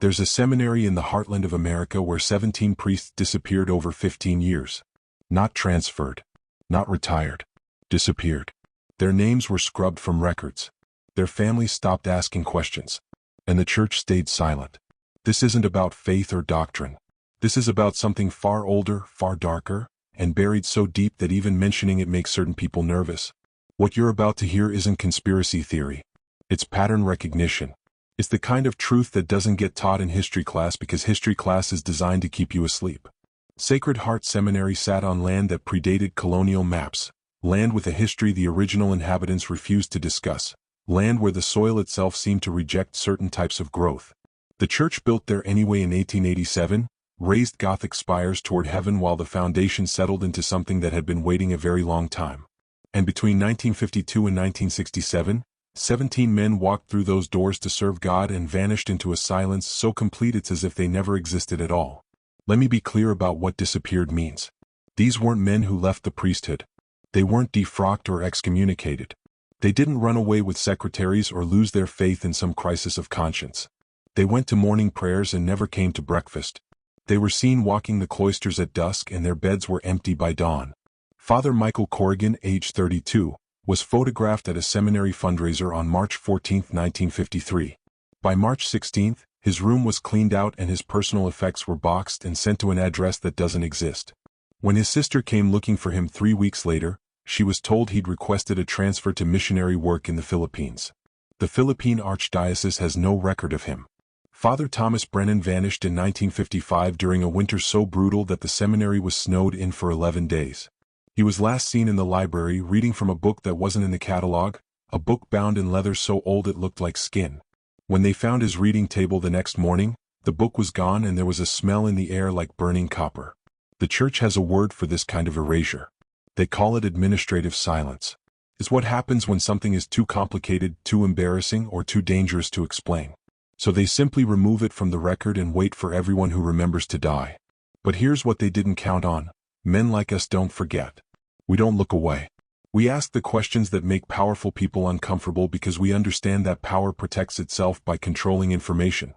There's a seminary in the heartland of America where 17 priests disappeared over 15 years. Not transferred. Not retired. Disappeared. Their names were scrubbed from records. Their families stopped asking questions. And the church stayed silent. This isn't about faith or doctrine. This is about something far older, far darker, and buried so deep that even mentioning it makes certain people nervous. What you're about to hear isn't conspiracy theory. It's pattern recognition. It's the kind of truth that doesn't get taught in history class because history class is designed to keep you asleep. Sacred Heart Seminary sat on land that predated colonial maps, land with a history the original inhabitants refused to discuss, land where the soil itself seemed to reject certain types of growth. The church built there anyway in 1887, raised Gothic spires toward heaven while the foundation settled into something that had been waiting a very long time. And between 1952 and 1967, 17 men walked through those doors to serve God and vanished into a silence so complete it's as if they never existed at all. Let me be clear about what disappeared means. These weren't men who left the priesthood. They weren't defrocked or excommunicated. They didn't run away with secretaries or lose their faith in some crisis of conscience. They went to morning prayers and never came to breakfast. They were seen walking the cloisters at dusk and their beds were empty by dawn. Father Michael Corrigan, age 32, was photographed at a seminary fundraiser on March 14, 1953. By March 16, his room was cleaned out and his personal effects were boxed and sent to an address that doesn't exist. When his sister came looking for him 3 weeks later, she was told he'd requested a transfer to missionary work in the Philippines. The Philippine Archdiocese has no record of him. Father Thomas Brennan vanished in 1955 during a winter so brutal that the seminary was snowed in for 11 days. He was last seen in the library reading from a book that wasn't in the catalog, a book bound in leather so old it looked like skin. When they found his reading table the next morning, the book was gone and there was a smell in the air like burning copper. The church has a word for this kind of erasure. They call it administrative silence. It's what happens when something is too complicated, too embarrassing, or too dangerous to explain. So they simply remove it from the record and wait for everyone who remembers to die. But here's what they didn't count on. Men like us don't forget. We don't look away. We ask the questions that make powerful people uncomfortable because we understand that power protects itself by controlling information.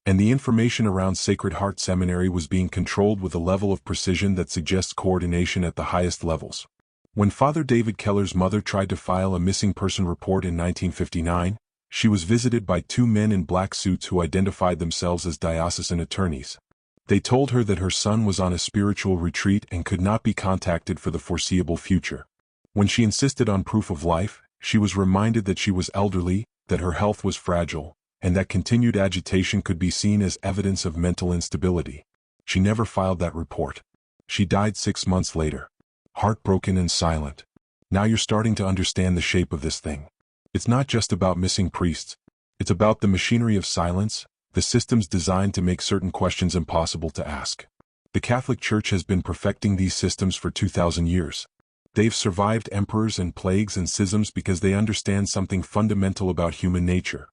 And the information around Sacred Heart Seminary was being controlled with a level of precision that suggests coordination at the highest levels. When Father David Keller's mother tried to file a missing person report in 1959, she was visited by 2 men in black suits who identified themselves as diocesan attorneys. They told her that her son was on a spiritual retreat and could not be contacted for the foreseeable future. When she insisted on proof of life, she was reminded that she was elderly, that her health was fragile, and that continued agitation could be seen as evidence of mental instability. She never filed that report. She died 6 months later. Heartbroken and silent. Now you're starting to understand the shape of this thing. It's not just about missing priests. It's about the machinery of silence, the systems designed to make certain questions impossible to ask. The Catholic Church has been perfecting these systems for 2,000 years. They've survived emperors and plagues and schisms because they understand something fundamental about human nature.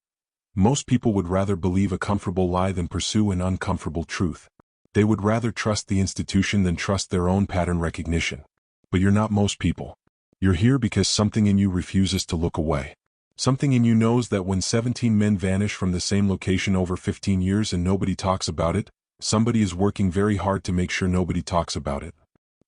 Most people would rather believe a comfortable lie than pursue an uncomfortable truth. They would rather trust the institution than trust their own pattern recognition. But you're not most people. You're here because something in you refuses to look away. Something in you knows that when 17 men vanish from the same location over 15 years and nobody talks about it, somebody is working very hard to make sure nobody talks about it.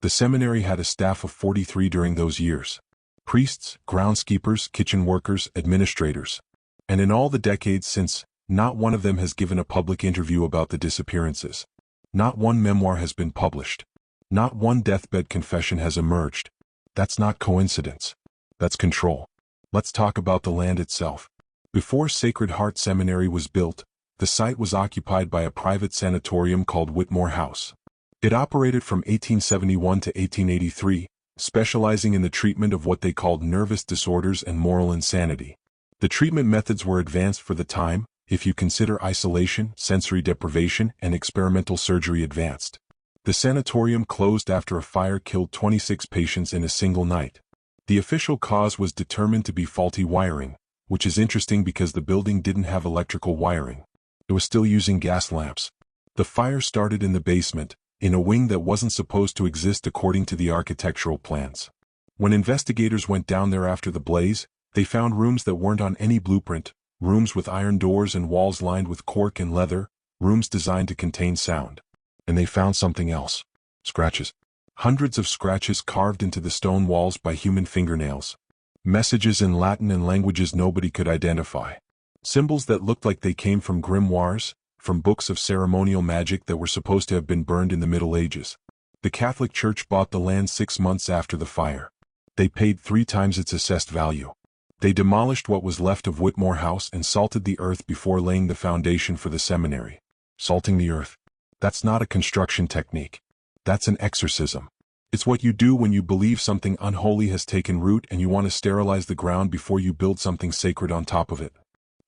The seminary had a staff of 43 during those years. Priests, groundskeepers, kitchen workers, administrators. And in all the decades since, not one of them has given a public interview about the disappearances. Not one memoir has been published. Not one deathbed confession has emerged. That's not coincidence. That's control. Let's talk about the land itself. Before Sacred Heart Seminary was built, the site was occupied by a private sanatorium called Whitmore House. It operated from 1871 to 1883, specializing in the treatment of what they called nervous disorders and moral insanity. The treatment methods were advanced for the time, if you consider isolation, sensory deprivation, and experimental surgery advanced. The sanatorium closed after a fire killed 26 patients in a single night. The official cause was determined to be faulty wiring, which is interesting because the building didn't have electrical wiring. It was still using gas lamps. The fire started in the basement, in a wing that wasn't supposed to exist according to the architectural plans. When investigators went down there after the blaze, they found rooms that weren't on any blueprint, rooms with iron doors and walls lined with cork and leather, rooms designed to contain sound. And they found something else. Scratches. Hundreds of scratches carved into the stone walls by human fingernails. Messages in Latin and languages nobody could identify. Symbols that looked like they came from grimoires, from books of ceremonial magic that were supposed to have been burned in the Middle Ages. The Catholic Church bought the land 6 months after the fire. They paid 3 times its assessed value. They demolished what was left of Whitmore House and salted the earth before laying the foundation for the seminary. Salting the earth. That's not a construction technique. That's an exorcism. It's what you do when you believe something unholy has taken root and you want to sterilize the ground before you build something sacred on top of it.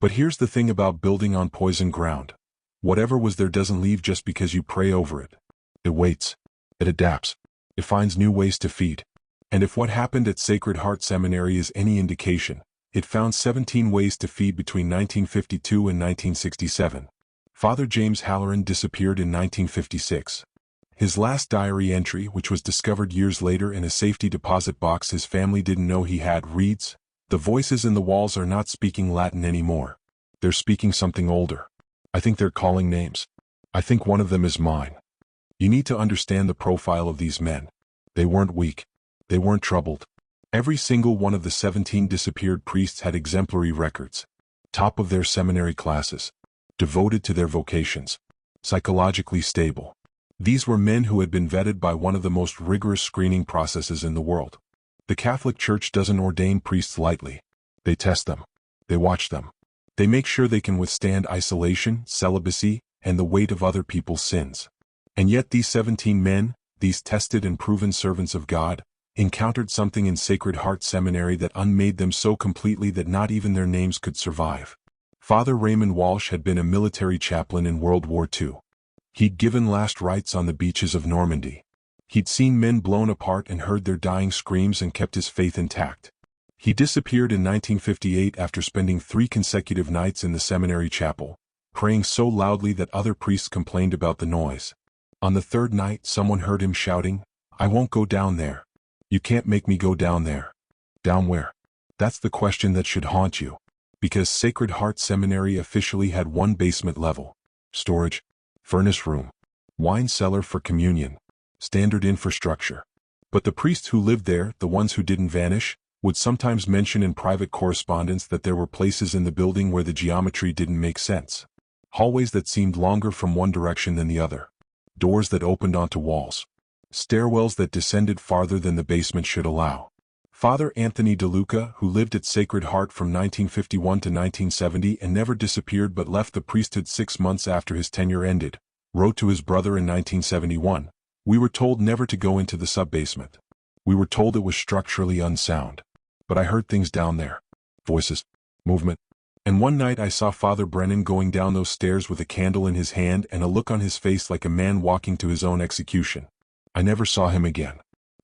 But here's the thing about building on poisoned ground. Whatever was there doesn't leave just because you pray over it. It waits. It adapts. It finds new ways to feed. And if what happened at Sacred Heart Seminary is any indication, it found 17 ways to feed between 1952 and 1967. Father James Halloran disappeared in 1956. His last diary entry, which was discovered years later in a safety deposit box his family didn't know he had, reads, "The voices in the walls are not speaking Latin anymore. They're speaking something older. I think they're calling names. I think one of them is mine." You need to understand the profile of these men. They weren't weak. They weren't troubled. Every single one of the 17 disappeared priests had exemplary records. Top of their seminary classes. Devoted to their vocations. Psychologically stable. These were men who had been vetted by one of the most rigorous screening processes in the world. The Catholic Church doesn't ordain priests lightly. They test them. They watch them. They make sure they can withstand isolation, celibacy, and the weight of other people's sins. And yet these 17 men, these tested and proven servants of God, encountered something in Sacred Heart Seminary that unmade them so completely that not even their names could survive. Father Raymond Walsh had been a military chaplain in World War II. He'd given last rites on the beaches of Normandy. He'd seen men blown apart and heard their dying screams and kept his faith intact. He disappeared in 1958 after spending 3 consecutive nights in the seminary chapel, praying so loudly that other priests complained about the noise. On the 3rd night, someone heard him shouting, "I won't go down there. You can't make me go down there." Down where? That's the question that should haunt you. Because Sacred Heart Seminary officially had 1 basement level. Storage, furnace room, wine cellar for communion, standard infrastructure. But the priests who lived there, the ones who didn't vanish, would sometimes mention in private correspondence that there were places in the building where the geometry didn't make sense. Hallways that seemed longer from one direction than the other. Doors that opened onto walls. Stairwells that descended farther than the basement should allow. Father Anthony DeLuca, who lived at Sacred Heart from 1951 to 1970 and never disappeared but left the priesthood 6 months after his tenure ended, wrote to his brother in 1971, "We were told never to go into the sub-basement. We were told it was structurally unsound. But I heard things down there. Voices. Movement. And one night I saw Father Brennan going down those stairs with a candle in his hand and a look on his face like a man walking to his own execution. I never saw him again.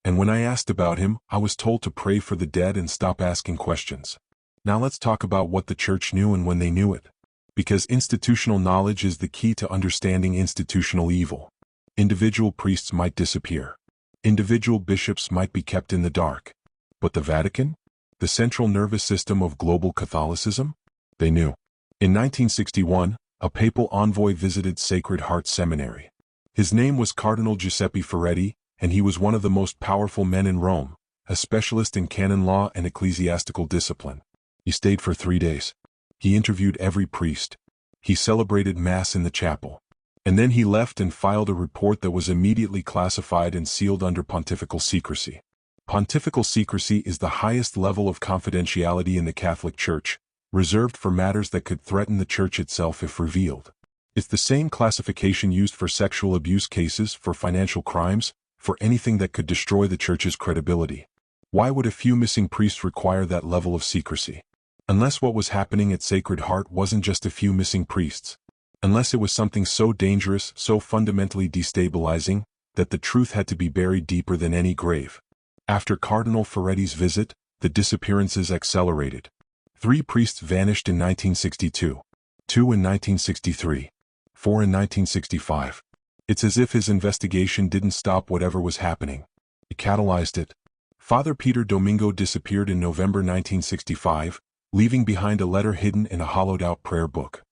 And when I asked about him, I was told to pray for the dead and stop asking questions." Now let's talk about what the church knew and when they knew it. Because institutional knowledge is the key to understanding institutional evil. Individual priests might disappear. Individual bishops might be kept in the dark. But the Vatican? The central nervous system of global Catholicism? They knew. In 1961, a papal envoy visited Sacred Heart Seminary. His name was Cardinal Giuseppe Ferretti, and he was one of the most powerful men in Rome, a specialist in canon law and ecclesiastical discipline. He stayed for 3 days. He interviewed every priest. He celebrated Mass in the chapel. And then he left and filed a report that was immediately classified and sealed under pontifical secrecy. Pontifical secrecy is the highest level of confidentiality in the Catholic Church, reserved for matters that could threaten the Church itself if revealed. It's the same classification used for sexual abuse cases, for financial crimes, for anything that could destroy the Church's credibility. Why would a few missing priests require that level of secrecy? Unless what was happening at Sacred Heart wasn't just a few missing priests. Unless it was something so dangerous, so fundamentally destabilizing, that the truth had to be buried deeper than any grave. After Cardinal Ferretti's visit, the disappearances accelerated. 3 priests vanished in 1962. 2 in 1963. 4 in 1965. It's as if his investigation didn't stop whatever was happening. It catalyzed it. Father Peter Domingo disappeared in November 1965, leaving behind a letter hidden in a hollowed-out prayer book.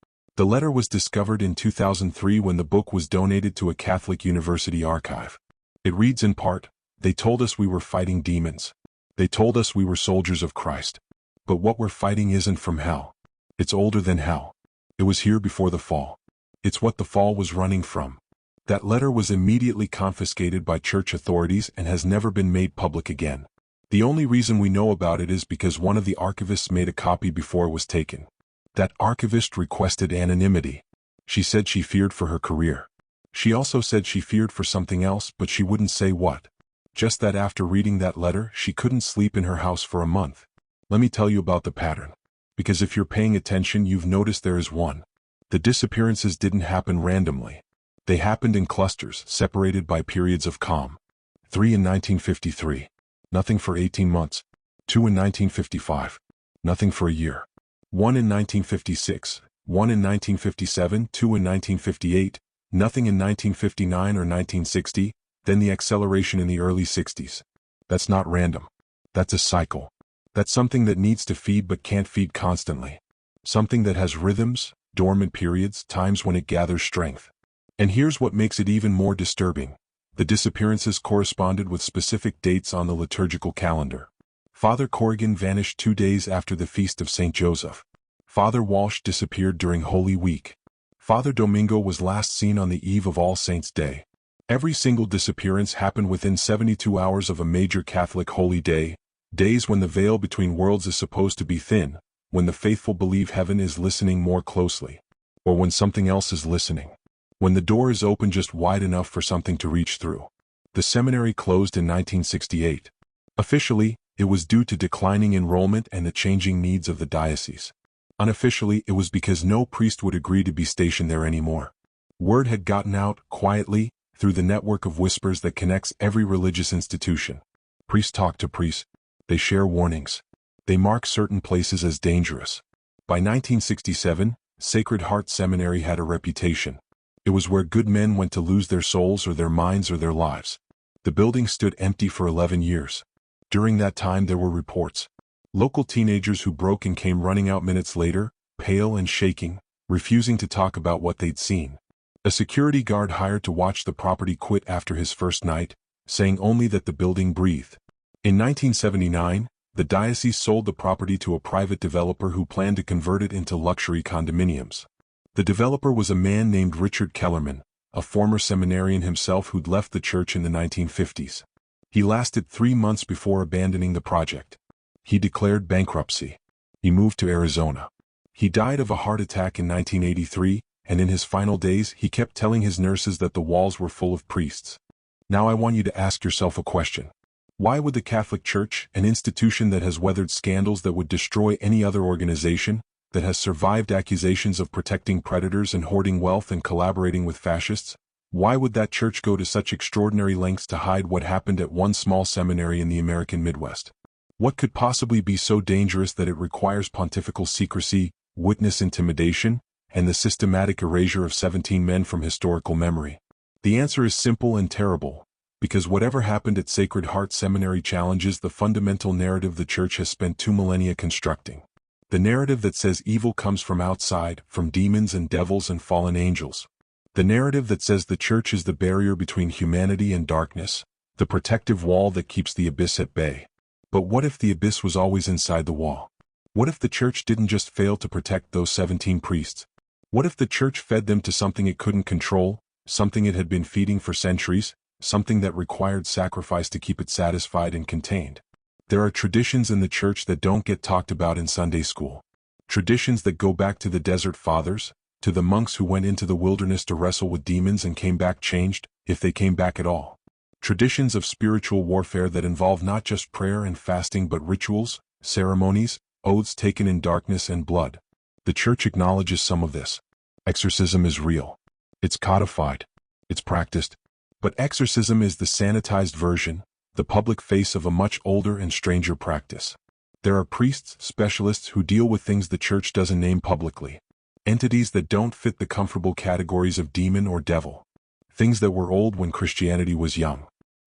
The letter was discovered in 2003 when the book was donated to a Catholic university archive. It reads in part, "They told us we were fighting demons. They told us we were soldiers of Christ. But what we're fighting isn't from hell. It's older than hell. It was here before the fall. It's what the fall was running from." That letter was immediately confiscated by church authorities and has never been made public again. The only reason we know about it is because one of the archivists made a copy before it was taken. That archivist requested anonymity. She said she feared for her career. She also said she feared for something else, but she wouldn't say what. Just that after reading that letter, she couldn't sleep in her house for a month. Let me tell you about the pattern. Because if you're paying attention, you've noticed there is one. The disappearances didn't happen randomly. They happened in clusters, separated by periods of calm. 3 in 1953. Nothing for 18 months. 2 in 1955. Nothing for a year. 1 in 1956. 1 in 1957. 2 in 1958. Nothing in 1959 or 1960. Then the acceleration in the early 60s. That's not random. That's a cycle. That's something that needs to feed but can't feed constantly. Something that has rhythms, dormant periods, times when it gathers strength. And here's what makes it even more disturbing. The disappearances corresponded with specific dates on the liturgical calendar. Father Corrigan vanished 2 days after the Feast of St. Joseph. Father Walsh disappeared during Holy Week. Father Domingo was last seen on the eve of All Saints' Day. Every single disappearance happened within 72 hours of a major Catholic holy day, days when the veil between worlds is supposed to be thin, when the faithful believe heaven is listening more closely, or when something else is listening. When the door is open just wide enough for something to reach through. The seminary closed in 1968. Officially, it was due to declining enrollment and the changing needs of the diocese. Unofficially, it was because no priest would agree to be stationed there anymore. Word had gotten out, quietly, through the network of whispers that connects every religious institution. Priests talk to priests. They share warnings. They mark certain places as dangerous. By 1967, Sacred Heart Seminary had a reputation. It was where good men went to lose their souls or their minds or their lives. The building stood empty for 11 years. During that time there were reports. Local teenagers who broke and came running out minutes later, pale and shaking, refusing to talk about what they'd seen. A security guard hired to watch the property quit after his first night, saying only that the building breathed. In 1979, the diocese sold the property to a private developer who planned to convert it into luxury condominiums. The developer was a man named Richard Kellerman, a former seminarian himself who'd left the church in the 1950s. He lasted 3 months before abandoning the project. He declared bankruptcy. He moved to Arizona. He died of a heart attack in 1983, and in his final days he kept telling his nurses that the walls were full of priests. Now I want you to ask yourself a question. Why would the Catholic Church, an institution that has weathered scandals that would destroy any other organization, that has survived accusations of protecting predators and hoarding wealth and collaborating with fascists, why would that church go to such extraordinary lengths to hide what happened at one small seminary in the American Midwest? What could possibly be so dangerous that it requires pontifical secrecy, witness intimidation, and the systematic erasure of 17 men from historical memory? The answer is simple and terrible, because whatever happened at Sacred Heart Seminary challenges the fundamental narrative the Church has spent 2 millennia constructing. The narrative that says evil comes from outside, from demons and devils and fallen angels. The narrative that says the Church is the barrier between humanity and darkness, the protective wall that keeps the abyss at bay. But what if the abyss was always inside the wall? What if the Church didn't just fail to protect those 17 priests? What if the Church fed them to something it couldn't control, something it had been feeding for centuries, something that required sacrifice to keep it satisfied and contained? There are traditions in the Church that don't get talked about in Sunday school. Traditions that go back to the Desert Fathers, to the monks who went into the wilderness to wrestle with demons and came back changed, if they came back at all. Traditions of spiritual warfare that involve not just prayer and fasting but rituals, ceremonies, oaths taken in darkness and blood. The Church acknowledges some of this. Exorcism is real. It's codified. It's practiced. But exorcism is the sanitized version, the public face of a much older and stranger practice. There are priests, specialists who deal with things the Church doesn't name publicly. Entities that don't fit the comfortable categories of demon or devil. Things that were old when Christianity was young.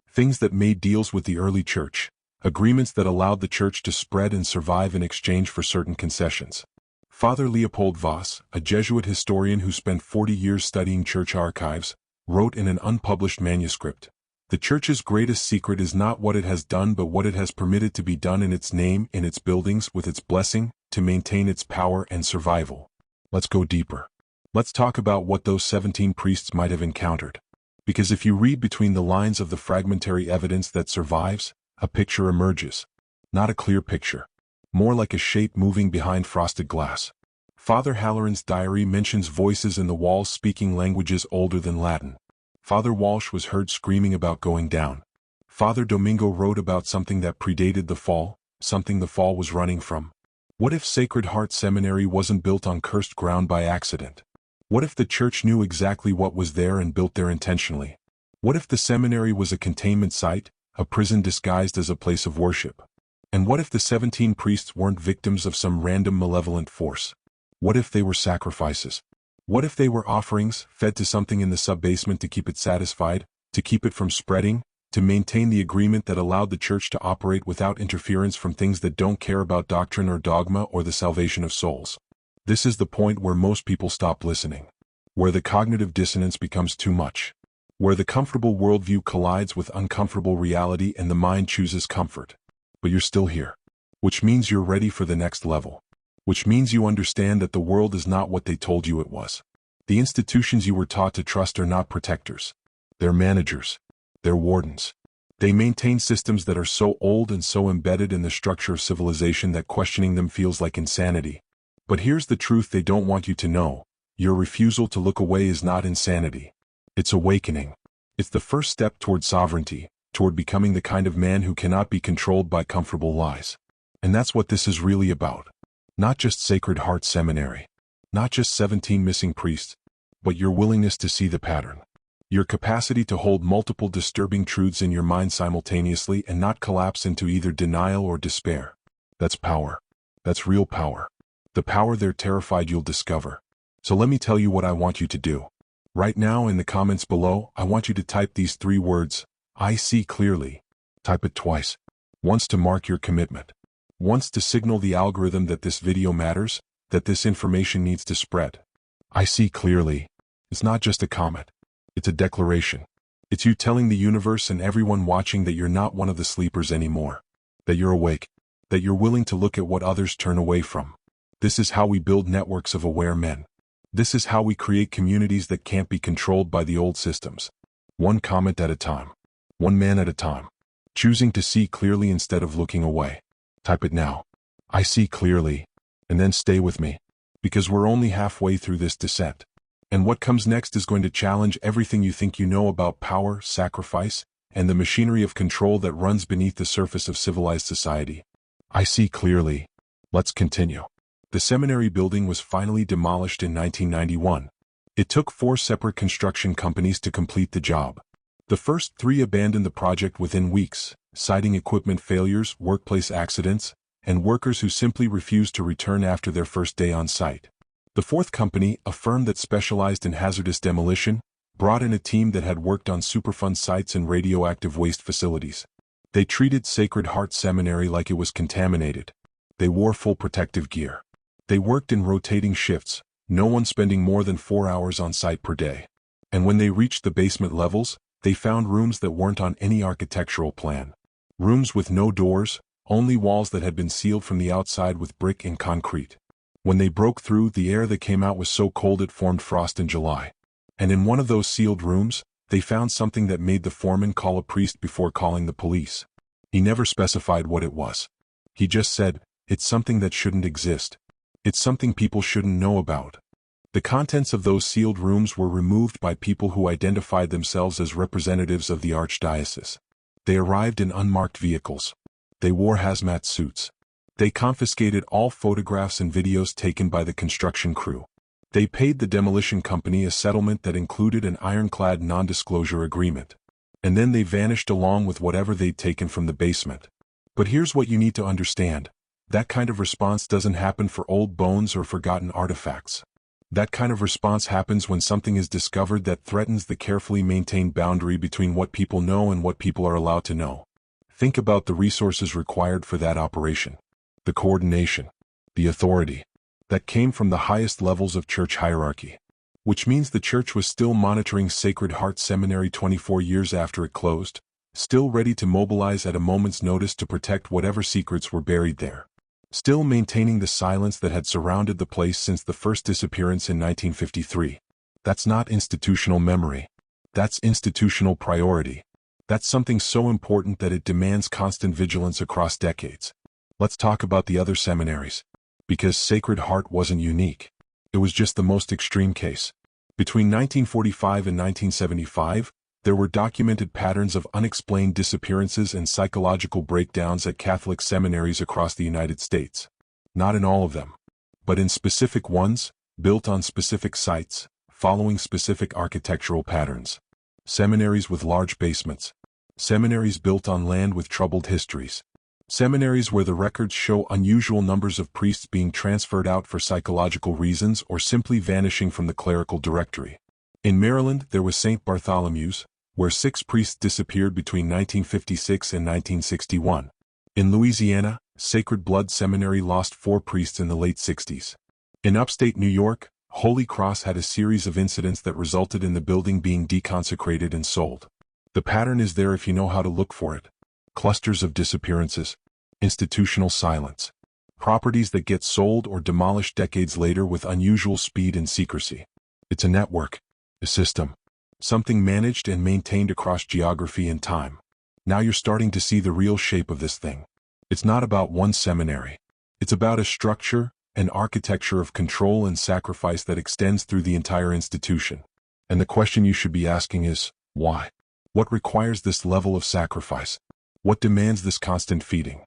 Things that made deals with the early Church. Agreements that allowed the Church to spread and survive in exchange for certain concessions. Father Leopold Voss, a Jesuit historian who spent 40 years studying church archives, wrote in an unpublished manuscript, "The Church's greatest secret is not what it has done but what it has permitted to be done in its name, in its buildings, with its blessing, to maintain its power and survival." Let's go deeper. Let's talk about what those 17 priests might have encountered. Because if you read between the lines of the fragmentary evidence that survives, a picture emerges. Not a clear picture. More like a shape moving behind frosted glass. Father Halloran's diary mentions voices in the walls speaking languages older than Latin. Father Walsh was heard screaming about going down. Father Domingo wrote about something that predated the fall, something the fall was running from. What if Sacred Heart Seminary wasn't built on cursed ground by accident? What if the church knew exactly what was there and built there intentionally? What if the seminary was a containment site, a prison disguised as a place of worship? And what if the 17 priests weren't victims of some random malevolent force? What if they were sacrifices? What if they were offerings, fed to something in the sub-basement to keep it satisfied, to keep it from spreading, to maintain the agreement that allowed the church to operate without interference from things that don't care about doctrine or dogma or the salvation of souls? This is the point where most people stop listening. Where the cognitive dissonance becomes too much. Where the comfortable worldview collides with uncomfortable reality and the mind chooses comfort. But you're still here. Which means you're ready for the next level. Which means you understand that the world is not what they told you it was. The institutions you were taught to trust are not protectors. They're managers. They're wardens. They maintain systems that are so old and so embedded in the structure of civilization that questioning them feels like insanity. But here's the truth they don't want you to know. Your refusal to look away is not insanity. It's awakening. It's the first step toward sovereignty, toward becoming the kind of man who cannot be controlled by comfortable lies. And that's what this is really about. Not just Sacred Heart Seminary. Not just 17 missing priests. But your willingness to see the pattern. Your capacity to hold multiple disturbing truths in your mind simultaneously and not collapse into either denial or despair. That's power. That's real power. The power they're terrified you'll discover. So let me tell you what I want you to do. Right now in the comments below, I want you to type these 3 words, "I see clearly." Type it twice. Once to mark your commitment. Once to signal the algorithm that this video matters, that this information needs to spread. I see clearly. It's not just a comment. It's a declaration. It's you telling the universe and everyone watching that you're not one of the sleepers anymore. That you're awake. That you're willing to look at what others turn away from. This is how we build networks of aware men. This is how we create communities that can't be controlled by the old systems. One comment at a time. One man at a time. Choosing to see clearly instead of looking away. Type it now. I see clearly. And then stay with me. Because we're only halfway through this descent. And what comes next is going to challenge everything you think you know about power, sacrifice, and the machinery of control that runs beneath the surface of civilized society. I see clearly. Let's continue. The seminary building was finally demolished in 1991. It took 4 separate construction companies to complete the job. The first 3 abandoned the project within weeks, citing equipment failures, workplace accidents, and workers who simply refused to return after their first day on site. The 4th company, a firm that specialized in hazardous demolition, brought in a team that had worked on Superfund sites and radioactive waste facilities. They treated Sacred Heart Seminary like it was contaminated. They wore full protective gear. They worked in rotating shifts, no one spending more than 4 hours on site per day. And when they reached the basement levels, they found rooms that weren't on any architectural plan. Rooms with no doors, only walls that had been sealed from the outside with brick and concrete. When they broke through, the air that came out was so cold it formed frost in July. And in one of those sealed rooms, they found something that made the foreman call a priest before calling the police. He never specified what it was. He just said, "It's something that shouldn't exist. It's something people shouldn't know about." The contents of those sealed rooms were removed by people who identified themselves as representatives of the archdiocese. They arrived in unmarked vehicles. They wore hazmat suits. They confiscated all photographs and videos taken by the construction crew. They paid the demolition company a settlement that included an ironclad non-disclosure agreement. And then they vanished along with whatever they'd taken from the basement. But here's what you need to understand. That kind of response doesn't happen for old bones or forgotten artifacts. That kind of response happens when something is discovered that threatens the carefully maintained boundary between what people know and what people are allowed to know. Think about the resources required for that operation. The coordination. The authority. that came from the highest levels of church hierarchy. Which means the church was still monitoring Sacred Heart Seminary 24 years after it closed, still ready to mobilize at a moment's notice to protect whatever secrets were buried there. Still maintaining the silence that had surrounded the place since the first disappearance in 1953. That's not institutional memory. That's institutional priority. That's something so important that it demands constant vigilance across decades. Let's talk about the other seminaries. Because Sacred Heart wasn't unique. It was just the most extreme case. Between 1945 and 1975, there were documented patterns of unexplained disappearances and psychological breakdowns at Catholic seminaries across the United States. Not in all of them, but in specific ones, built on specific sites, following specific architectural patterns. Seminaries with large basements. Seminaries built on land with troubled histories. Seminaries where the records show unusual numbers of priests being transferred out for psychological reasons or simply vanishing from the clerical directory. In Maryland, there was St. Bartholomew's, where 6 priests disappeared between 1956 and 1961. In Louisiana, Sacred Blood Seminary lost 4 priests in the late 60s. In upstate New York, Holy Cross had a series of incidents that resulted in the building being deconsecrated and sold. The pattern is there if you know how to look for it. Clusters of disappearances. Institutional silence. Properties that get sold or demolished decades later with unusual speed and secrecy. It's a network. A system. Something managed and maintained across geography and time. Now you're starting to see the real shape of this thing. It's not about one seminary. It's about a structure, an architecture of control and sacrifice that extends through the entire institution. And the question you should be asking is, why? What requires this level of sacrifice? What demands this constant feeding?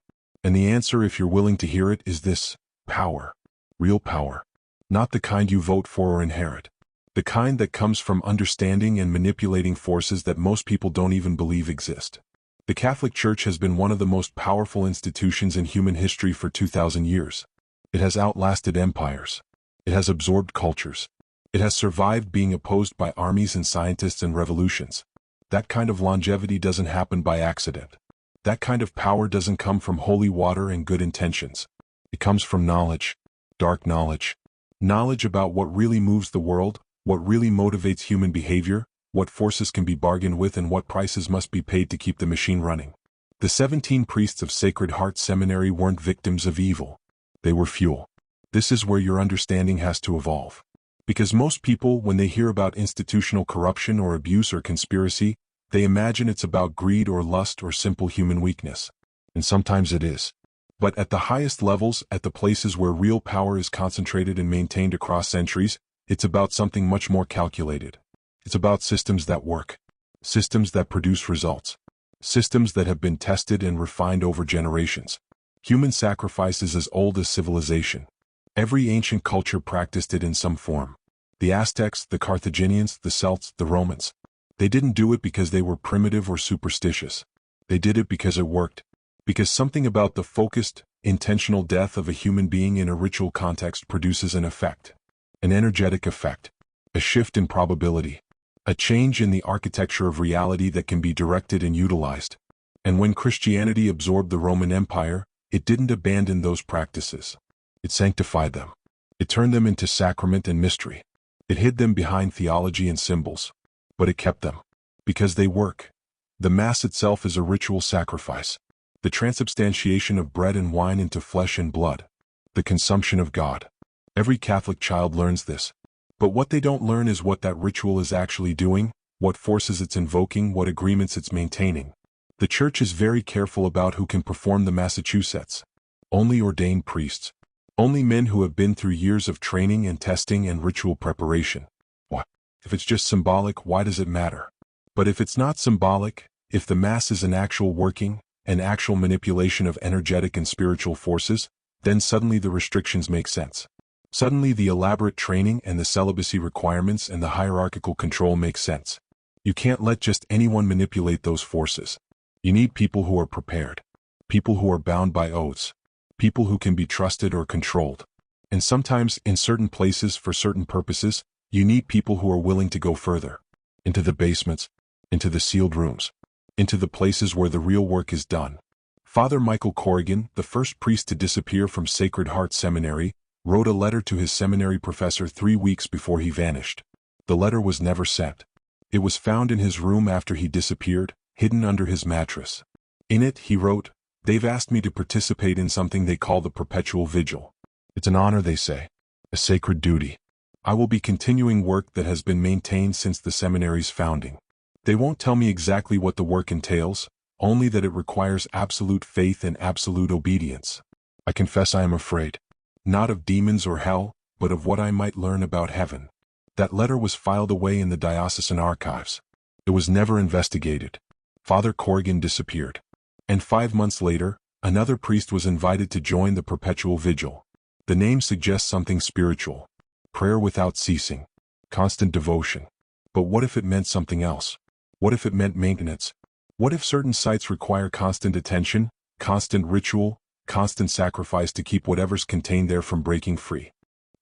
And the answer, if you're willing to hear it, is this: power. Real power. Not the kind you vote for or inherit. The kind that comes from understanding and manipulating forces that most people don't even believe exist. The Catholic Church has been one of the most powerful institutions in human history for 2,000 years. It has outlasted empires. It has absorbed cultures. It has survived being opposed by armies and scientists and revolutions. That kind of longevity doesn't happen by accident. That kind of power doesn't come from holy water and good intentions. It comes from knowledge. Dark knowledge. Knowledge about what really moves the world, what really motivates human behavior, what forces can be bargained with, and what prices must be paid to keep the machine running. The 17 priests of Sacred Heart Seminary weren't victims of evil. They were fuel. This is where your understanding has to evolve. Because most people, when they hear about institutional corruption or abuse or conspiracy, they imagine it's about greed or lust or simple human weakness. And sometimes it is. But at the highest levels, at the places where real power is concentrated and maintained across centuries, it's about something much more calculated. It's about systems that work. Systems that produce results. Systems that have been tested and refined over generations. Human sacrifice is as old as civilization. Every ancient culture practiced it in some form. The Aztecs, the Carthaginians, the Celts, the Romans. They didn't do it because they were primitive or superstitious. They did it because it worked. Because something about the focused, intentional death of a human being in a ritual context produces an effect. An energetic effect. A shift in probability. A change in the architecture of reality that can be directed and utilized. And when Christianity absorbed the Roman Empire, it didn't abandon those practices. It sanctified them. It turned them into sacrament and mystery. It hid them behind theology and symbols. But it kept them. Because they work. The Mass itself is a ritual sacrifice. The transubstantiation of bread and wine into flesh and blood. The consumption of God. Every Catholic child learns this. But what they don't learn is what that ritual is actually doing, what forces it's invoking, what agreements it's maintaining. The Church is very careful about who can perform the Massachusetts. Only ordained priests. Only men who have been through years of training and testing and ritual preparation. What? If it's just symbolic, why does it matter? But if it's not symbolic, if the Mass is an actual working, an actual manipulation of energetic and spiritual forces, then suddenly the restrictions make sense. Suddenly the elaborate training and the celibacy requirements and the hierarchical control make sense. You can't let just anyone manipulate those forces. You need people who are prepared. People who are bound by oaths. People who can be trusted or controlled. And sometimes, in certain places for certain purposes, you need people who are willing to go further. Into the basements. Into the sealed rooms. Into the places where the real work is done. Father Michael Corrigan, the first priest to disappear from Sacred Heart Seminary, wrote a letter to his seminary professor 3 weeks before he vanished. The letter was never sent. It was found in his room after he disappeared, hidden under his mattress. In it, he wrote, "They've asked me to participate in something they call the perpetual vigil. It's an honor, they say, a sacred duty. I will be continuing work that has been maintained since the seminary's founding. They won't tell me exactly what the work entails, only that it requires absolute faith and absolute obedience. I confess I am afraid, not of demons or hell, but of what I might learn about heaven." That letter was filed away in the diocesan archives. It was never investigated. Father Corrigan disappeared. And 5 months later, another priest was invited to join the perpetual vigil. The name suggests something spiritual. Prayer without ceasing. Constant devotion. But what if it meant something else? What if it meant maintenance? What if certain sites require constant attention, constant ritual, constant sacrifice to keep whatever's contained there from breaking free?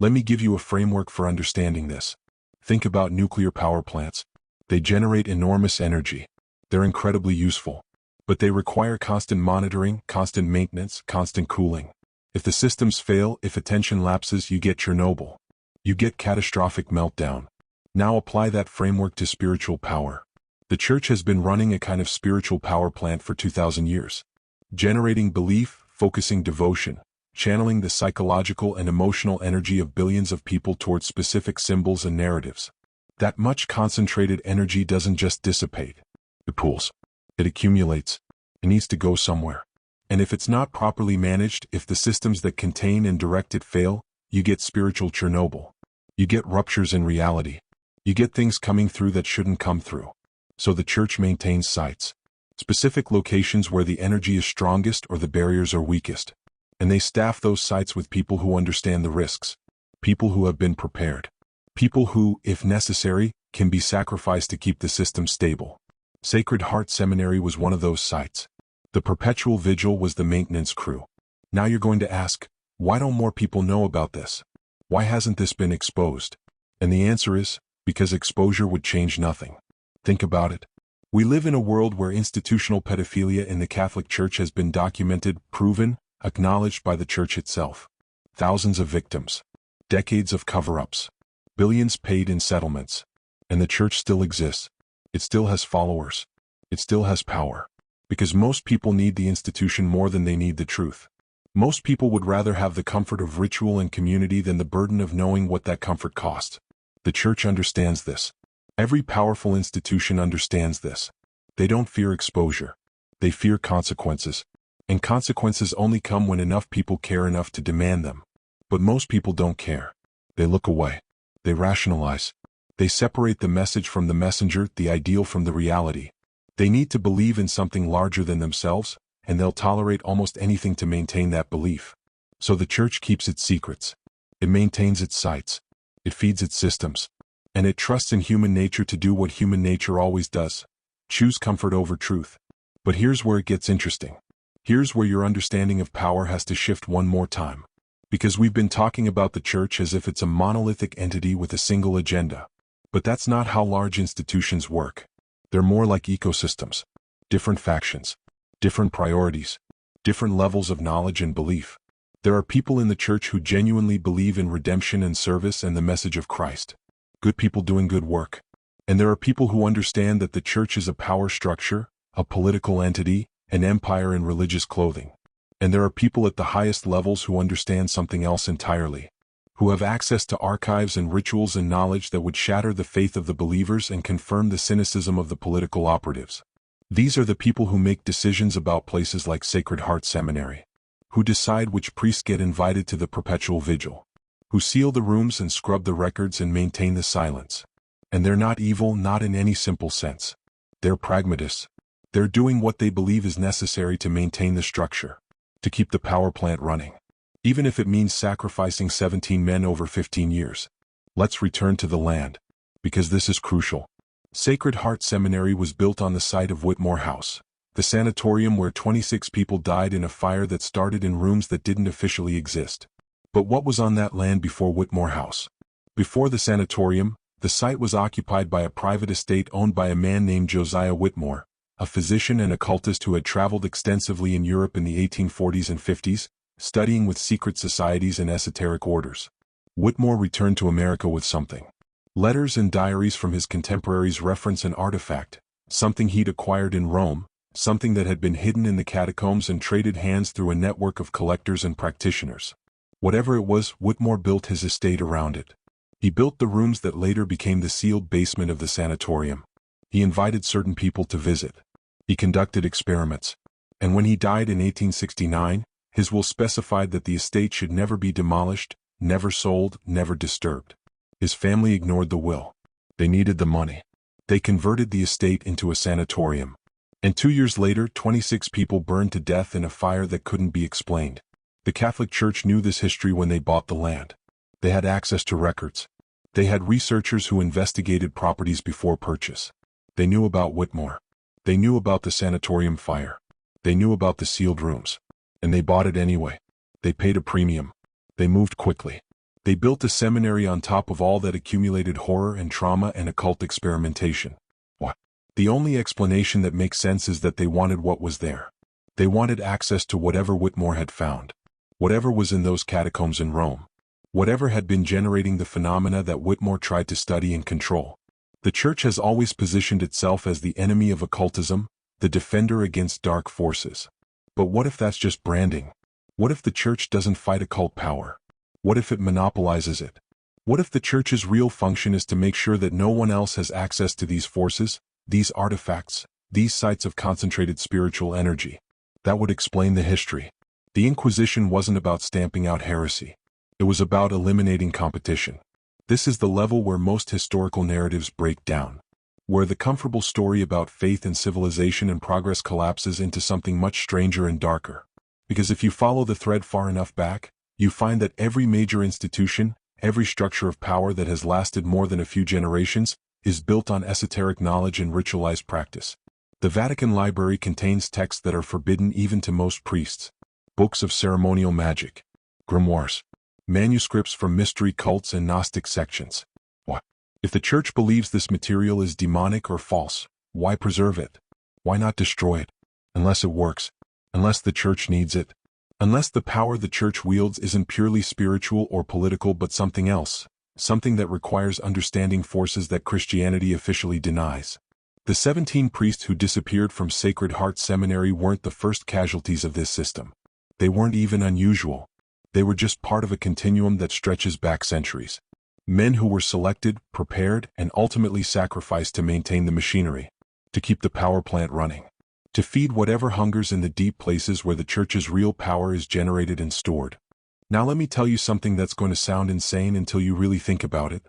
Let me give you a framework for understanding this. Think about nuclear power plants. They generate enormous energy. They're incredibly useful. But they require constant monitoring, constant maintenance, constant cooling. If the systems fail, if attention lapses, you get Chernobyl. You get catastrophic meltdown. Now apply that framework to spiritual power. The Church has been running a kind of spiritual power plant for 2,000 years. Generating belief, focusing devotion, channeling the psychological and emotional energy of billions of people towards specific symbols and narratives. That much concentrated energy doesn't just dissipate. It pools. It accumulates. It needs to go somewhere. And if it's not properly managed, if the systems that contain and direct it fail, you get spiritual Chernobyl. You get ruptures in reality. You get things coming through that shouldn't come through. So the Church maintains sites. Specific locations where the energy is strongest or the barriers are weakest. And they staff those sites with people who understand the risks. People who have been prepared. People who, if necessary, can be sacrificed to keep the system stable. Sacred Heart Seminary was one of those sites. The perpetual vigil was the maintenance crew. Now you're going to ask, why don't more people know about this? Why hasn't this been exposed? And the answer is, because exposure would change nothing. Think about it. We live in a world where institutional pedophilia in the Catholic Church has been documented, proven, acknowledged by the Church itself. Thousands of victims. Decades of cover-ups. Billions paid in settlements. And the Church still exists. It still has followers. It still has power. Because most people need the institution more than they need the truth. Most people would rather have the comfort of ritual and community than the burden of knowing what that comfort costs. The Church understands this. Every powerful institution understands this. They don't fear exposure. They fear consequences. And consequences only come when enough people care enough to demand them. But most people don't care. They look away. They rationalize. They separate the message from the messenger, the ideal from the reality. They need to believe in something larger than themselves, and they'll tolerate almost anything to maintain that belief. So the Church keeps its secrets. It maintains its sites. It feeds its systems. And it trusts in human nature to do what human nature always does. Choose comfort over truth. But here's where it gets interesting. Here's where your understanding of power has to shift one more time. Because we've been talking about the Church as if it's a monolithic entity with a single agenda. But that's not how large institutions work. They're more like ecosystems. Different factions. Different priorities. Different levels of knowledge and belief. There are people in the Church who genuinely believe in redemption and service and the message of Christ. Good people doing good work. And there are people who understand that the Church is a power structure, a political entity, an empire in religious clothing. And there are people at the highest levels who understand something else entirely. Who have access to archives and rituals and knowledge that would shatter the faith of the believers and confirm the cynicism of the political operatives. These are the people who make decisions about places like Sacred Heart Seminary. Who decide which priests get invited to the perpetual vigil. Who seal the rooms and scrub the records and maintain the silence. And they're not evil, not in any simple sense. They're pragmatists. They're doing what they believe is necessary to maintain the structure. To keep the power plant running. Even if it means sacrificing 17 men over 15 years. Let's return to the land. Because this is crucial. Sacred Heart Seminary was built on the site of Whitmore House, the sanatorium where 26 people died in a fire that started in rooms that didn't officially exist. But what was on that land before Whitmore House? Before the sanatorium, the site was occupied by a private estate owned by a man named Josiah Whitmore, a physician and occultist who had traveled extensively in Europe in the 1840s and 50s, studying with secret societies and esoteric orders. Whitmore returned to America with something. Letters and diaries from his contemporaries reference an artifact, something he'd acquired in Rome, something that had been hidden in the catacombs and traded hands through a network of collectors and practitioners. Whatever it was, Whitmore built his estate around it. He built the rooms that later became the sealed basement of the sanatorium. He invited certain people to visit. He conducted experiments. And when he died in 1869, his will specified that the estate should never be demolished, never sold, never disturbed. His family ignored the will. They needed the money. They converted the estate into a sanatorium. And 2 years later, 26 people burned to death in a fire that couldn't be explained. The Catholic Church knew this history when they bought the land. They had access to records. They had researchers who investigated properties before purchase. They knew about Whitmore. They knew about the sanatorium fire. They knew about the sealed rooms. And they bought it anyway. They paid a premium. They moved quickly. They built a seminary on top of all that accumulated horror and trauma and occult experimentation. What? The only explanation that makes sense is that they wanted what was there. They wanted access to whatever Whitmore had found. Whatever was in those catacombs in Rome. Whatever had been generating the phenomena that Whitmore tried to study and control. The Church has always positioned itself as the enemy of occultism, the defender against dark forces. But what if that's just branding? What if the Church doesn't fight occult power? What if it monopolizes it? What if the Church's real function is to make sure that no one else has access to these forces, these artifacts, these sites of concentrated spiritual energy? That would explain the history. The Inquisition wasn't about stamping out heresy. It was about eliminating competition. This is the level where most historical narratives break down. Where the comfortable story about faith and civilization and progress collapses into something much stranger and darker. Because if you follow the thread far enough back, you find that every major institution, every structure of power that has lasted more than a few generations, is built on esoteric knowledge and ritualized practice. The Vatican Library contains texts that are forbidden even to most priests. Books of ceremonial magic. Grimoires. Manuscripts from mystery cults and Gnostic sections. What? If the Church believes this material is demonic or false, why preserve it? Why not destroy it? Unless it works. Unless the Church needs it. Unless the power the Church wields isn't purely spiritual or political but something else, something that requires understanding forces that Christianity officially denies. The 17 priests who disappeared from Sacred Heart Seminary weren't the first casualties of this system. They weren't even unusual. They were just part of a continuum that stretches back centuries. Men who were selected, prepared, and ultimately sacrificed to maintain the machinery, to keep the power plant running, to feed whatever hungers in the deep places where the Church's real power is generated and stored. Now let me tell you something that's going to sound insane until you really think about it.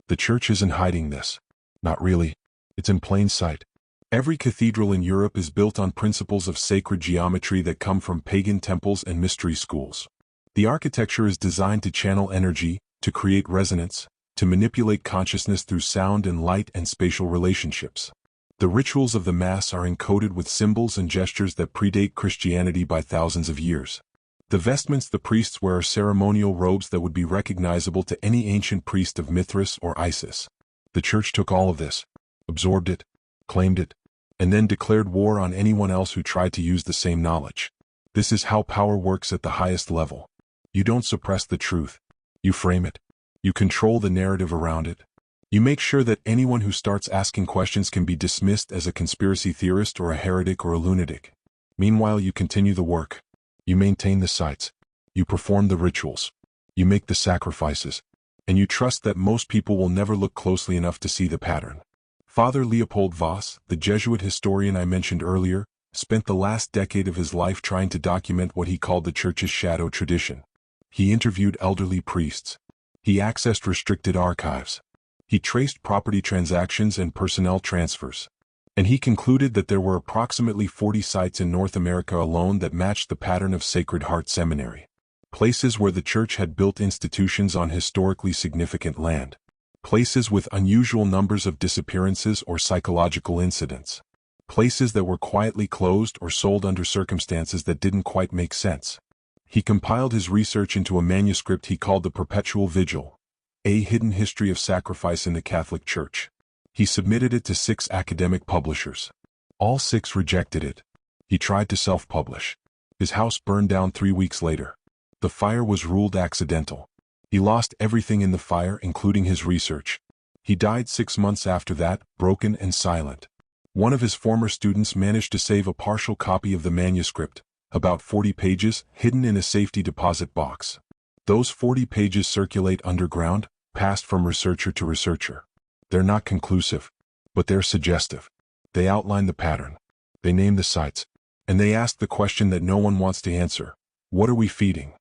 The Church isn't hiding this. Not really. It's in plain sight. Every cathedral in Europe is built on principles of sacred geometry that come from pagan temples and mystery schools. The architecture is designed to channel energy, to create resonance, to manipulate consciousness through sound and light and spatial relationships. The rituals of the Mass are encoded with symbols and gestures that predate Christianity by thousands of years. The vestments the priests wear are ceremonial robes that would be recognizable to any ancient priest of Mithras or Isis. The Church took all of this, absorbed it, claimed it, and then declared war on anyone else who tried to use the same knowledge. This is how power works at the highest level. You don't suppress the truth. You frame it. You control the narrative around it. You make sure that anyone who starts asking questions can be dismissed as a conspiracy theorist or a heretic or a lunatic. Meanwhile, you continue the work. You maintain the sites. You perform the rituals. You make the sacrifices. And you trust that most people will never look closely enough to see the pattern. Father Leopold Voss, the Jesuit historian I mentioned earlier, spent the last decade of his life trying to document what he called the Church's shadow tradition. He interviewed elderly priests. He accessed restricted archives. He traced property transactions and personnel transfers. And he concluded that there were approximately 40 sites in North America alone that matched the pattern of Sacred Heart Seminary. Places where the Church had built institutions on historically significant land. Places with unusual numbers of disappearances or psychological incidents. Places that were quietly closed or sold under circumstances that didn't quite make sense. He compiled his research into a manuscript he called The Perpetual Vigil, a hidden history of sacrifice in the Catholic Church. He submitted it to 6 academic publishers. All 6 rejected it. He tried to self-publish. His house burned down 3 weeks later. The fire was ruled accidental. He lost everything in the fire, including his research. He died 6 months after that, broken and silent. One of his former students managed to save a partial copy of the manuscript, about 40 pages, hidden in a safety deposit box. Those 40 pages circulate underground, passed from researcher to researcher. They're not conclusive, but they're suggestive. They outline the pattern. They name the sites. And they ask the question that no one wants to answer. What are we feeding?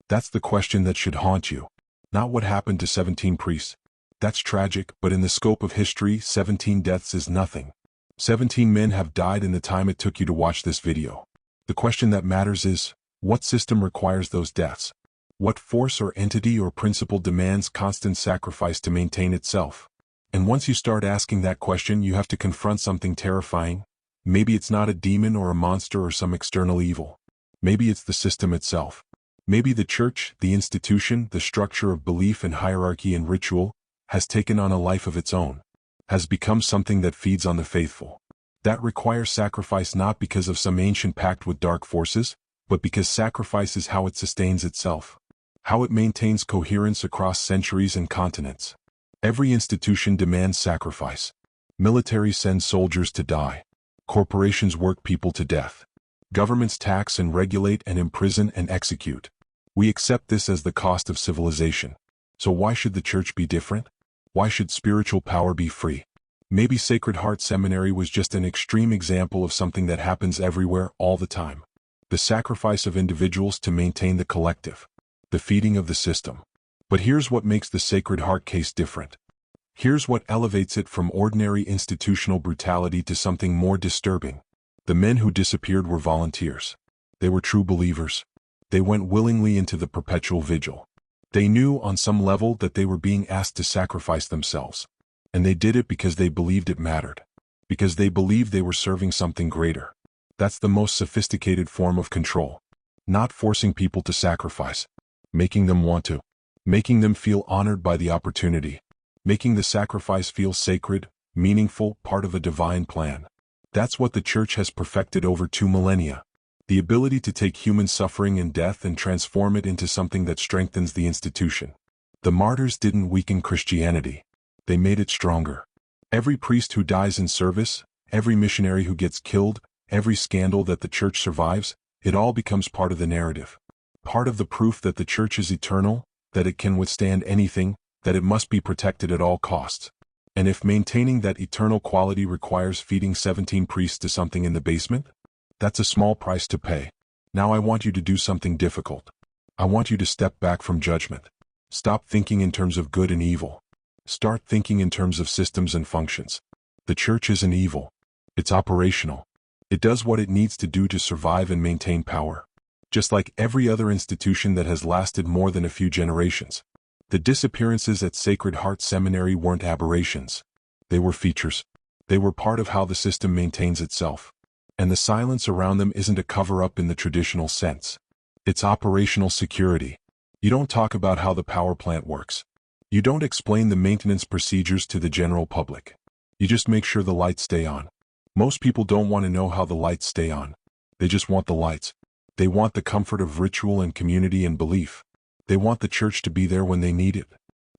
That's the question that should haunt you. Not what happened to 17 priests. That's tragic, but in the scope of history, 17 deaths is nothing. 17 men have died in the time it took you to watch this video. The question that matters is, what system requires those deaths? What force or entity or principle demands constant sacrifice to maintain itself? And once you start asking that question, you have to confront something terrifying. Maybe it's not a demon or a monster or some external evil. Maybe it's the system itself. Maybe the church, the institution, the structure of belief and hierarchy and ritual, has taken on a life of its own, has become something that feeds on the faithful. That requires sacrifice not because of some ancient pact with dark forces, but because sacrifice is how it sustains itself, how it maintains coherence across centuries and continents. Every institution demands sacrifice. Militaries send soldiers to die. Corporations work people to death. Governments tax and regulate and imprison and execute. We accept this as the cost of civilization. So why should the church be different? Why should spiritual power be free? Maybe Sacred Heart Seminary was just an extreme example of something that happens everywhere all the time. The sacrifice of individuals to maintain the collective. The feeding of the system. But here's what makes the Sacred Heart case different. Here's what elevates it from ordinary institutional brutality to something more disturbing. The men who disappeared were volunteers. They were true believers. They went willingly into the perpetual vigil. They knew on some level that they were being asked to sacrifice themselves. And they did it because they believed it mattered. Because they believed they were serving something greater. That's the most sophisticated form of control. Not forcing people to sacrifice. Making them want to. Making them feel honored by the opportunity. Making the sacrifice feel sacred, meaningful, part of a divine plan. That's what the church has perfected over 2 millennia. The ability to take human suffering and death and transform it into something that strengthens the institution. The martyrs didn't weaken Christianity. They made it stronger. Every priest who dies in service, every missionary who gets killed, every scandal that the church survives, it all becomes part of the narrative. Part of the proof that the church is eternal, that it can withstand anything, that it must be protected at all costs. And if maintaining that eternal quality requires feeding 17 priests to something in the basement, that's a small price to pay. Now I want you to do something difficult. I want you to step back from judgment. Stop thinking in terms of good and evil. Start thinking in terms of systems and functions. The church isn't evil. It's operational. It does what it needs to do to survive and maintain power. Just like every other institution that has lasted more than a few generations. The disappearances at Sacred Heart Seminary weren't aberrations. They were features. They were part of how the system maintains itself. And the silence around them isn't a cover-up in the traditional sense. It's operational security. You don't talk about how the power plant works. You don't explain the maintenance procedures to the general public. You just make sure the lights stay on. Most people don't want to know how the lights stay on. They just want the lights. They want the comfort of ritual and community and belief. They want the church to be there when they need it.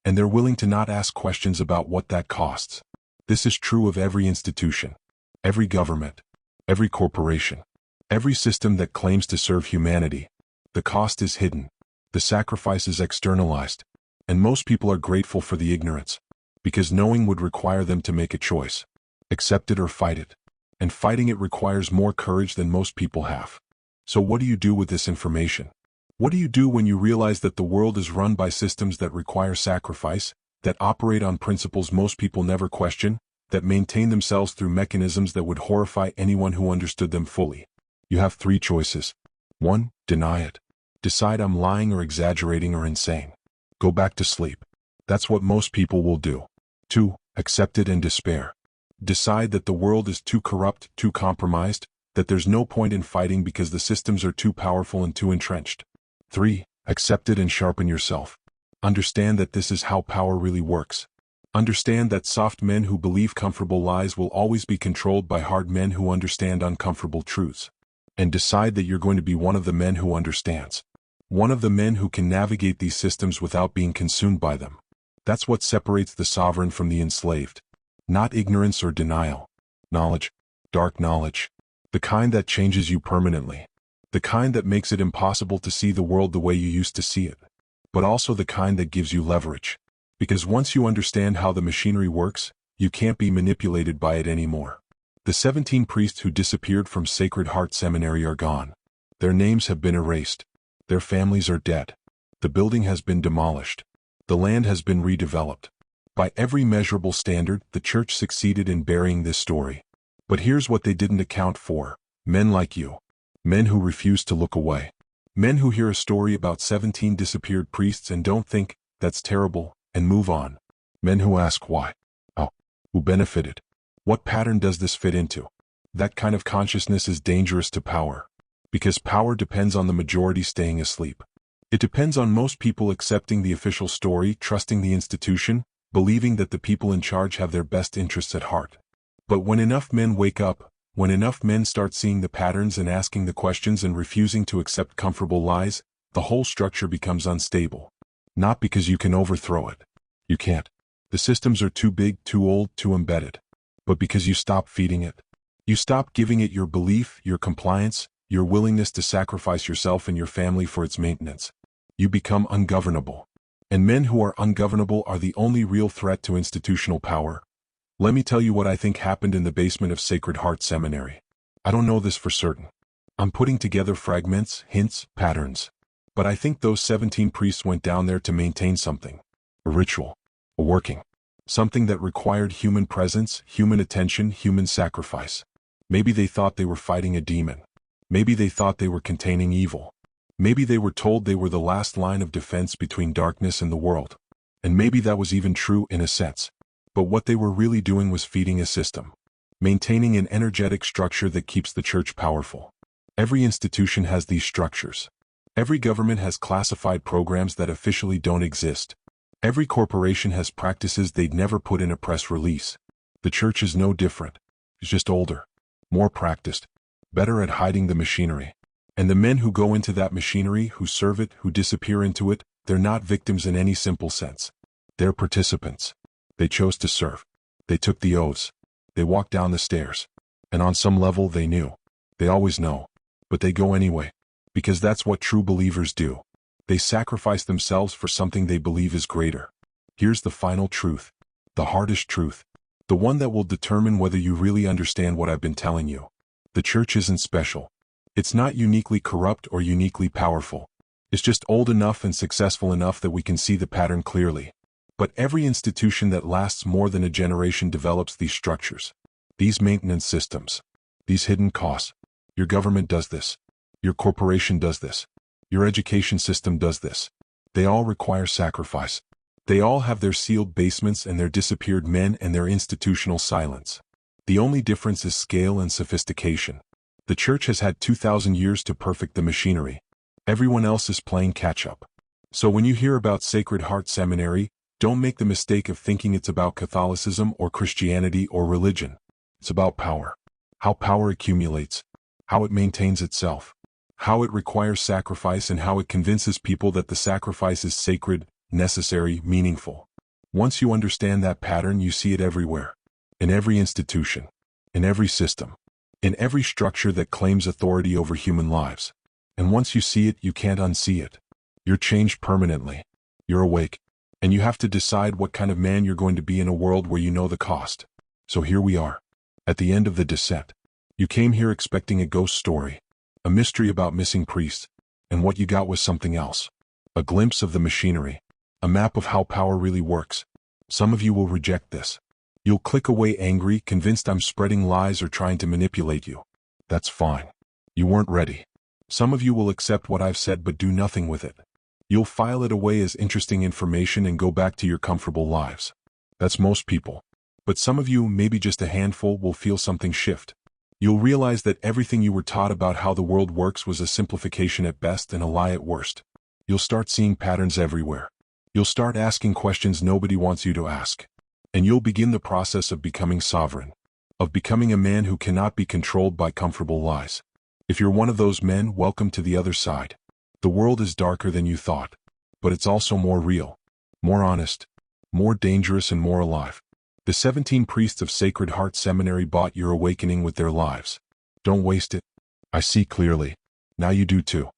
And they're willing to not ask questions about what that costs. This is true of every institution, every government, every corporation, every system that claims to serve humanity. The cost is hidden. The sacrifice is externalized. And most people are grateful for the ignorance, because knowing would require them to make a choice. Accept it or fight it. And fighting it requires more courage than most people have. So what do you do with this information? What do you do when you realize that the world is run by systems that require sacrifice, that operate on principles most people never question, that maintain themselves through mechanisms that would horrify anyone who understood them fully? You have 3 choices. 1. Deny it. Decide I'm lying or exaggerating or insane. Go back to sleep. That's what most people will do. 2. Accept it and despair. Decide that the world is too corrupt, too compromised, that there's no point in fighting because the systems are too powerful and too entrenched. 3. Accept it and sharpen yourself. Understand that this is how power really works. Understand that soft men who believe comfortable lies will always be controlled by hard men who understand uncomfortable truths. And decide that you're going to be one of the men who understands. One of the men who can navigate these systems without being consumed by them. That's what separates the sovereign from the enslaved. Not ignorance or denial. Knowledge. Dark knowledge. The kind that changes you permanently. The kind that makes it impossible to see the world the way you used to see it. But also the kind that gives you leverage. Because once you understand how the machinery works, you can't be manipulated by it anymore. The 17 priests who disappeared from Sacred Heart Seminary are gone. Their names have been erased. Their families are dead. The building has been demolished. The land has been redeveloped. By every measurable standard, the church succeeded in burying this story. But here's what they didn't account for. Men like you. Men who refuse to look away. Men who hear a story about 17 disappeared priests and don't think, that's terrible, and move on. Men who ask why. How? Who benefited? What pattern does this fit into? That kind of consciousness is dangerous to power. Because power depends on the majority staying asleep. It depends on most people accepting the official story, trusting the institution, believing that the people in charge have their best interests at heart. But when enough men wake up, when enough men start seeing the patterns and asking the questions and refusing to accept comfortable lies, the whole structure becomes unstable. Not because you can overthrow it. You can't. The systems are too big, too old, too embedded. But because you stop feeding it. You stop giving it your belief, your compliance, your willingness to sacrifice yourself and your family for its maintenance. You become ungovernable. And men who are ungovernable are the only real threat to institutional power. Let me tell you what I think happened in the basement of Sacred Heart Seminary. I don't know this for certain. I'm putting together fragments, hints, patterns. But I think those 17 priests went down there to maintain something. A ritual. A working. Something that required human presence, human attention, human sacrifice. Maybe they thought they were fighting a demon. Maybe they thought they were containing evil. Maybe they were told they were the last line of defense between darkness and the world. And maybe that was even true in a sense. But what they were really doing was feeding a system. Maintaining an energetic structure that keeps the church powerful. Every institution has these structures. Every government has classified programs that officially don't exist. Every corporation has practices they'd never put in a press release. The church is no different. It's just older. More practiced. Better at hiding the machinery. And the men who go into that machinery, who serve it, who disappear into it, they're not victims in any simple sense. They're participants. They chose to serve. They took the oaths. They walked down the stairs. And on some level they knew. They always know. But they go anyway. Because that's what true believers do. They sacrifice themselves for something they believe is greater. Here's the final truth. The hardest truth. The one that will determine whether you really understand what I've been telling you. The church isn't special. It's not uniquely corrupt or uniquely powerful. It's just old enough and successful enough that we can see the pattern clearly. But every institution that lasts more than a generation develops these structures. These maintenance systems. These hidden costs. Your government does this. Your corporation does this. Your education system does this. They all require sacrifice. They all have their sealed basements and their disappeared men and their institutional silence. The only difference is scale and sophistication. The church has had 2,000 years to perfect the machinery. Everyone else is playing catch-up. So when you hear about Sacred Heart Seminary, don't make the mistake of thinking it's about Catholicism or Christianity or religion. It's about power. How power accumulates. How it maintains itself. How it requires sacrifice and how it convinces people that the sacrifice is sacred, necessary, meaningful. Once you understand that pattern, you see it everywhere. In every institution. In every system. In every structure that claims authority over human lives. And once you see it, you can't unsee it. You're changed permanently. You're awake. And you have to decide what kind of man you're going to be in a world where you know the cost. So here we are. At the end of the descent. You came here expecting a ghost story. A mystery about missing priests. And what you got was something else. A glimpse of the machinery. A map of how power really works. Some of you will reject this. You'll click away angry, convinced I'm spreading lies or trying to manipulate you. That's fine. You weren't ready. Some of you will accept what I've said but do nothing with it. You'll file it away as interesting information and go back to your comfortable lives. That's most people. But some of you, maybe just a handful, will feel something shift. You'll realize that everything you were taught about how the world works was a simplification at best and a lie at worst. You'll start seeing patterns everywhere. You'll start asking questions nobody wants you to ask. And you'll begin the process of becoming sovereign. Of becoming a man who cannot be controlled by comfortable lies. If you're one of those men, welcome to the other side. The world is darker than you thought, but it's also more real, more honest, more dangerous and more alive. The 17 priests of Sacred Heart Seminary bought your awakening with their lives. Don't waste it. I see clearly. Now you do too.